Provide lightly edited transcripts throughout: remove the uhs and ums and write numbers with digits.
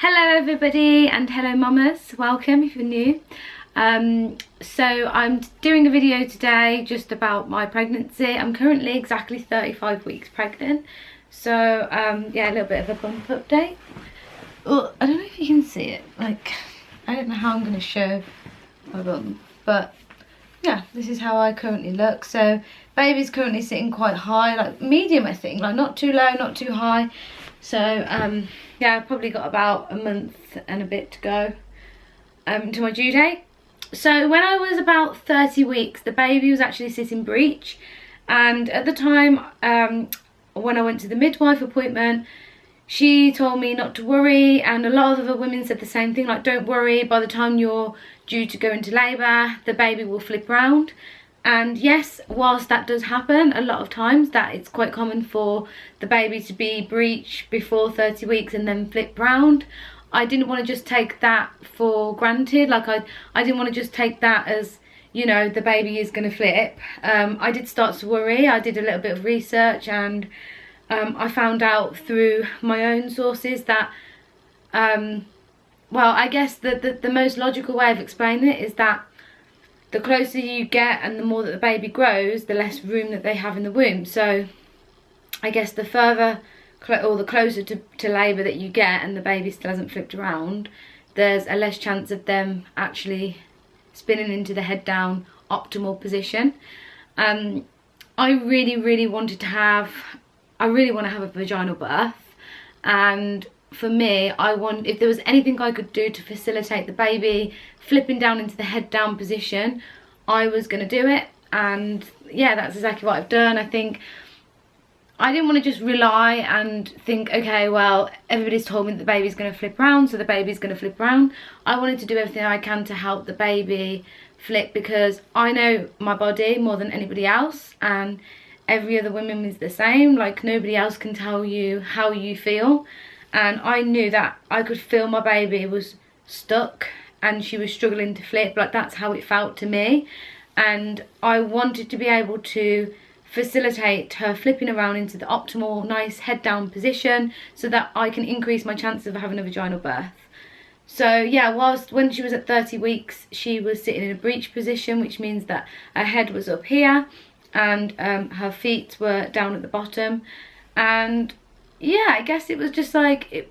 Hello everybody and hello mamas, welcome if you're new. So I'm doing a video today just about my pregnancy. I'm currently exactly 35 weeks pregnant. So yeah, a little bit of a bump update. Oh, I don't know if you can see it, like I don't know how I'm going to show my bum, but yeah, this is how I currently look. So baby's currently sitting quite high, like medium I think, like not too low, not too high. So yeah, I've probably got about a month and a bit to go to my due date. So when I was about 30 weeks, the baby was actually sitting breech, and at the time when I went to the midwife appointment, she told me not to worry, and a lot of other women said the same thing, like don't worry, by the time you're due to go into labour, the baby will flip round. And yes, whilst that does happen a lot of times, that it's quite common for the baby to be breech before 30 weeks and then flip round, I didn't want to just take that for granted. Like I didn't want to just take that as, you know, the baby is going to flip. I did start to worry. I did a little bit of research, and I found out through my own sources that well, I guess the most logical way of explaining it is that the closer you get and the more that the baby grows, the less room that they have in the womb. So I guess the further or the closer to labour that you get and the baby still hasn't flipped around, there's a less chance of them actually spinning into the head down optimal position. I really wanted to have, I really want to have a vaginal birth, and for me, if there was anything I could do to facilitate the baby flipping down into the head down position, I was going to do it. And yeah, that's exactly what I've done. I think I didn't want to just rely and think, okay, well, everybody's told me that the baby's going to flip around, so the baby's going to flip around. I wanted to do everything I can to help the baby flip, because I know my body more than anybody else, and every other woman is the same. Like, nobody else can tell you how you feel. And I knew that I could feel my baby was stuck and she was struggling to flip. Like, that's how it felt to me. And I wanted to be able to facilitate her flipping around into the optimal, nice head down position, so that I can increase my chances of having a vaginal birth. So yeah, when she was at 30 weeks, she was sitting in a breech position, which means that her head was up here and her feet were down at the bottom. And yeah, I guess it was just like,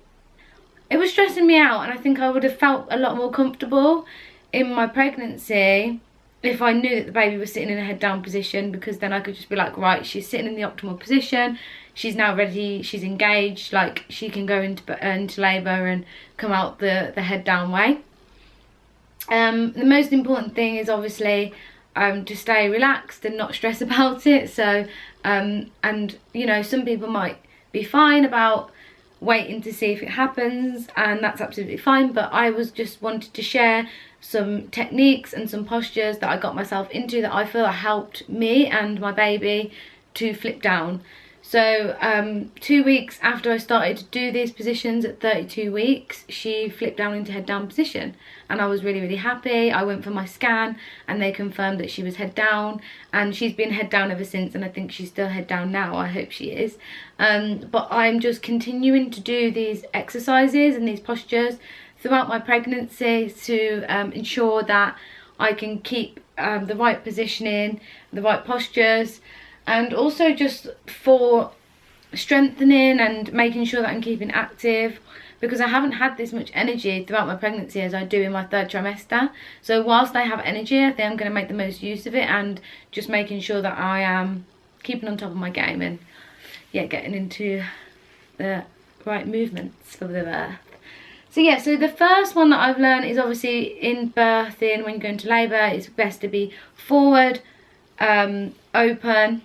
it was stressing me out, and I think I would have felt a lot more comfortable in my pregnancy if I knew that the baby was sitting in a head down position, because then I could just be like, right, she's sitting in the optimal position, she's now ready, she's engaged, like she can go into labour and come out the head down way. The most important thing is obviously to stay relaxed and not stress about it. So and you know, some people might be fine about waiting to see if it happens, and that's absolutely fine, but I was just wanted to share some techniques and some postures that I got myself into that I feel helped me and my baby to flip down. So 2 weeks after I started to do these positions at 32 weeks, she flipped down into head down position, and I was really happy. I went for my scan and they confirmed that she was head down, and she's been head down ever since, and I think she's still head down now. I hope she is. But I'm just continuing to do these exercises and these postures throughout my pregnancy to ensure that I can keep the right positioning, the right postures, and also just for strengthening and making sure that I'm keeping active, because I haven't had this much energy throughout my pregnancy as I do in my 3rd trimester. So whilst I have energy, I think I'm going to make the most use of it, and just making sure that I am keeping on top of my game and yeah, getting into the right movements for the birth. So yeah, so the first one that I've learned is obviously in birthing, when you go into labour, it's best to be forward, open.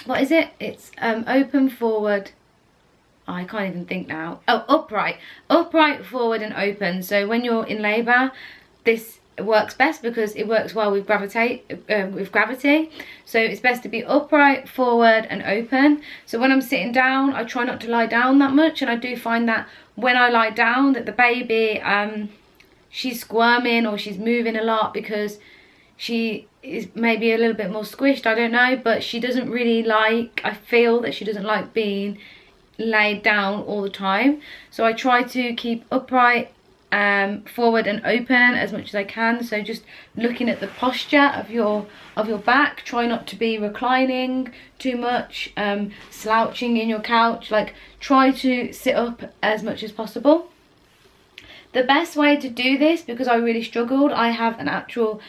What is it? It's open, forward. Oh, I can't even think now. Oh, upright. Upright, forward and open. So when you're in labour, this works best because it works well with gravity. So it's best to be upright, forward and open. So when I'm sitting down, I try not to lie down that much, and I do find that when I lie down that the baby, she's squirming or she's moving a lot because she is maybe a little bit more squished, I don't know, but she doesn't really like, I feel that she doesn't like being laid down all the time. So I try to keep upright, forward and open as much as I can. So just looking at the posture of your back. Try not to be reclining too much, slouching in your couch. Like, try to sit up as much as possible. The best way to do this, because I really struggled, I have an actual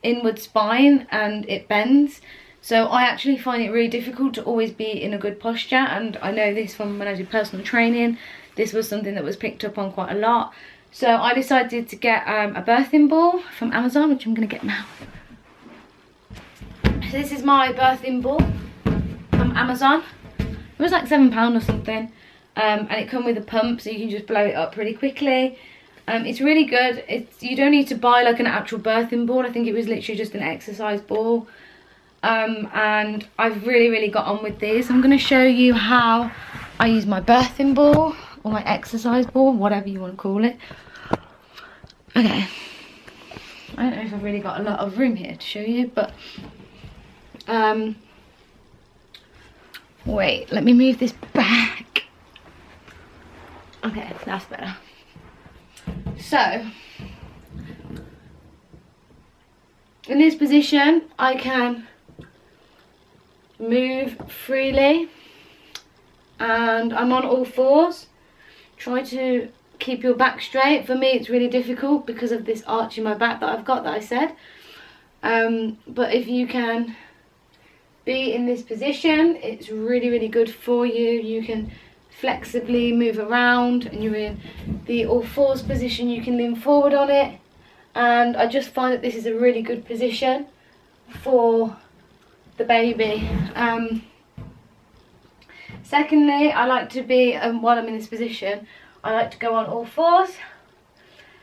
inward spine and it bends. So I actually find it really difficult to always be in a good posture, and I know this from when I did personal training. This was something that was picked up on quite a lot. So I decided to get a birthing ball from Amazon, which I'm going to get now. So this is my birthing ball from Amazon. It was like £7 or something. And it comes with a pump, so you can just blow it up really quickly. It's really good. You don't need to buy like an actual birthing ball. I think it was literally just an exercise ball. And I've really got on with this. I'm going to show you how I use my birthing ball, or my exercise ball, whatever you want to call it. Okay. I don't know if I've really got a lot of room here to show you, but wait, let me move this back. Okay, that's better. So in this position I can move freely, and I'm on all fours. Try to keep your back straight. For me it's really difficult because of this arch in my back that I've got, that I said. But if you can be in this position, it's really good for you. You can flexibly move around, and you're in the all fours position. You can lean forward on it, and I just find that this is a really good position for the baby. Secondly, I like to be, while I'm in this position, I like to go on all fours,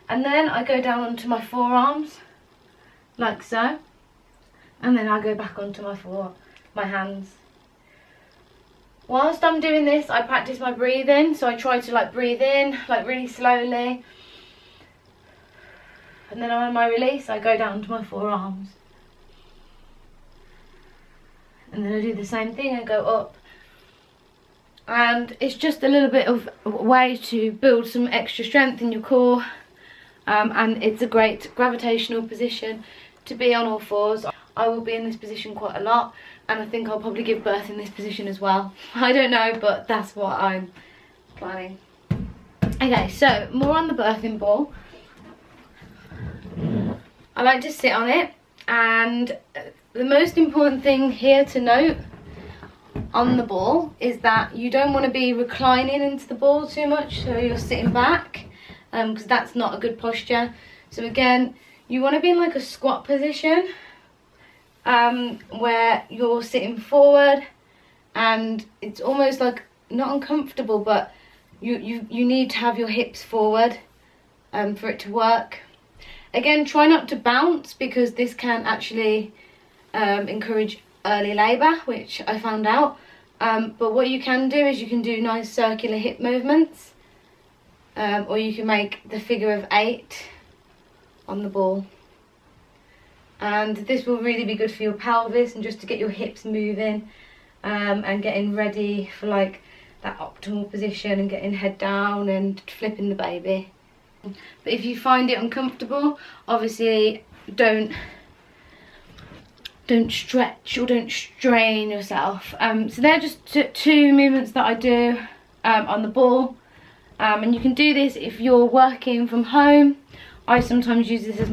and then I go down onto my forearms like so, and then I go back onto my hands. Whilst I'm doing this, I practice my breathing. So I try to like breathe in like really slowly, and then on my release I go down to my forearms, and then I do the same thing and go up. And it's just a little bit of a way to build some extra strength in your core, and it's a great gravitational position to be on all fours. I will be in this position quite a lot, and I think I'll probably give birth in this position as well. I don't know, but that's what I'm planning. Okay, so more on the birthing ball. I like to sit on it, and the most important thing here to note on the ball is that you don't want to be reclining into the ball too much, so you're sitting back, because that's not a good posture. So again, you want to be in like a squat position, where you're sitting forward, and it's almost like not uncomfortable, but you need to have your hips forward for it to work. Again, try not to bounce, because this can actually encourage early labour, which I found out. But what you can do is you can do nice circular hip movements, or you can make the figure of 8 on the ball. And this will really be good for your pelvis, and just to get your hips moving, and getting ready for like that optimal position, and getting head down and flipping the baby. But if you find it uncomfortable, obviously don't stretch or don't strain yourself. So they're just two movements that I do on the ball, and you can do this if you're working from home. I sometimes use this as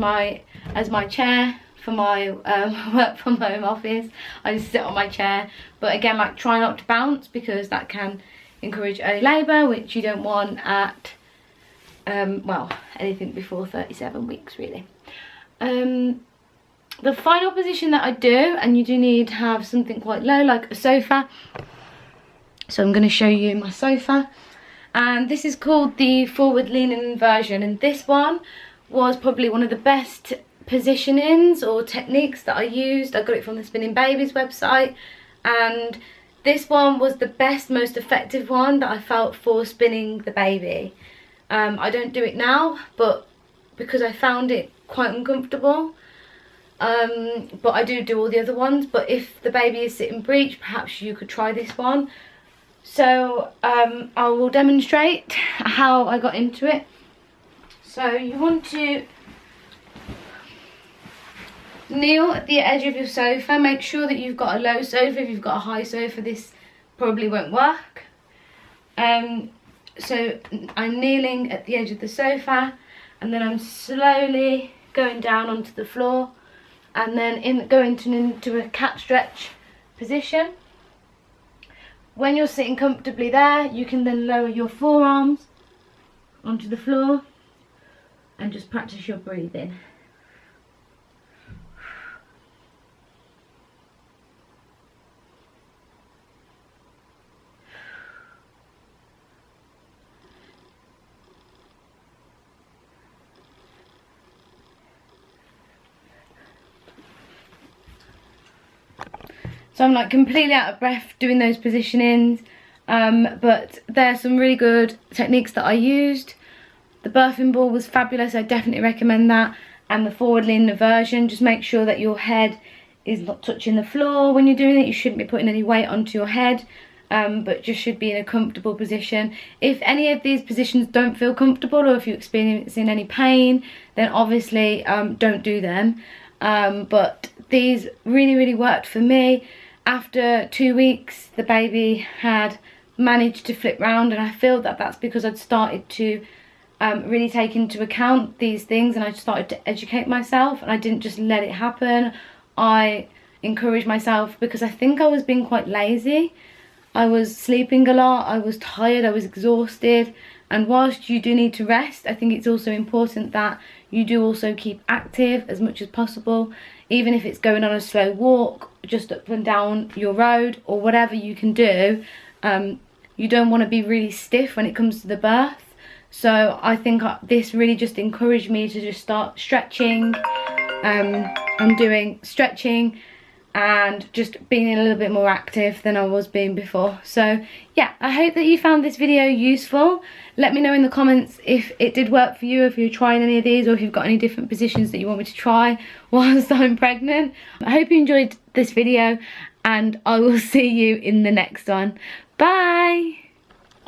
my chair for my work from home office. I just sit on my chair, but again, like, try not to bounce, because that can encourage early labour, which you don't want at well, anything before 37 weeks really. The final position that I do, and you do need to have something quite low, like a sofa. So I'm going to show you my sofa, and this is called the forward leaning inversion, and this one was probably one of the best positionings or techniques that I used. I got it from the Spinning Babies website, and this one was the best, most effective one that I felt for spinning the baby. I don't do it now, but because I found it quite uncomfortable. But I do all the other ones. But if the baby is sitting breech, perhaps you could try this one. So I will demonstrate how I got into it. So you want to kneel at the edge of your sofa. Make sure that you've got a low sofa. If you've got a high sofa, this probably won't work. So I'm kneeling at the edge of the sofa, and then I'm slowly going down onto the floor, and then going into a cat stretch position. When you're sitting comfortably there, you can then lower your forearms onto the floor and just practice your breathing. So I'm like completely out of breath doing those positionings, but there's some really good techniques that I used. The birthing ball was fabulous, I definitely recommend that, and the forward lean inversion. Just make sure that your head is not touching the floor when you're doing it. You shouldn't be putting any weight onto your head, but just should be in a comfortable position. If any of these positions don't feel comfortable, or if you're experiencing any pain, then obviously don't do them. But these really worked for me. After 2 weeks, the baby had managed to flip round, and I feel that that's because I'd started to really take into account these things, and I started to educate myself, and I didn't just let it happen. I encouraged myself because I think I was being quite lazy. I was sleeping a lot, I was tired, I was exhausted, and whilst you do need to rest, I think it's also important that you do also keep active as much as possible, even if it's going on a slow walk, just up and down your road, or whatever you can do. You don't want to be really stiff when it comes to the birth. So I think this really just encouraged me to just start stretching. I'm doing stretching and just being a little bit more active than I was being before. So yeah, I hope that you found this video useful. Let me know in the comments if it did work for you, if you're trying any of these, or if you've got any different positions that you want me to try whilst I'm pregnant. I hope you enjoyed this video, and I will see you in the next one. Bye!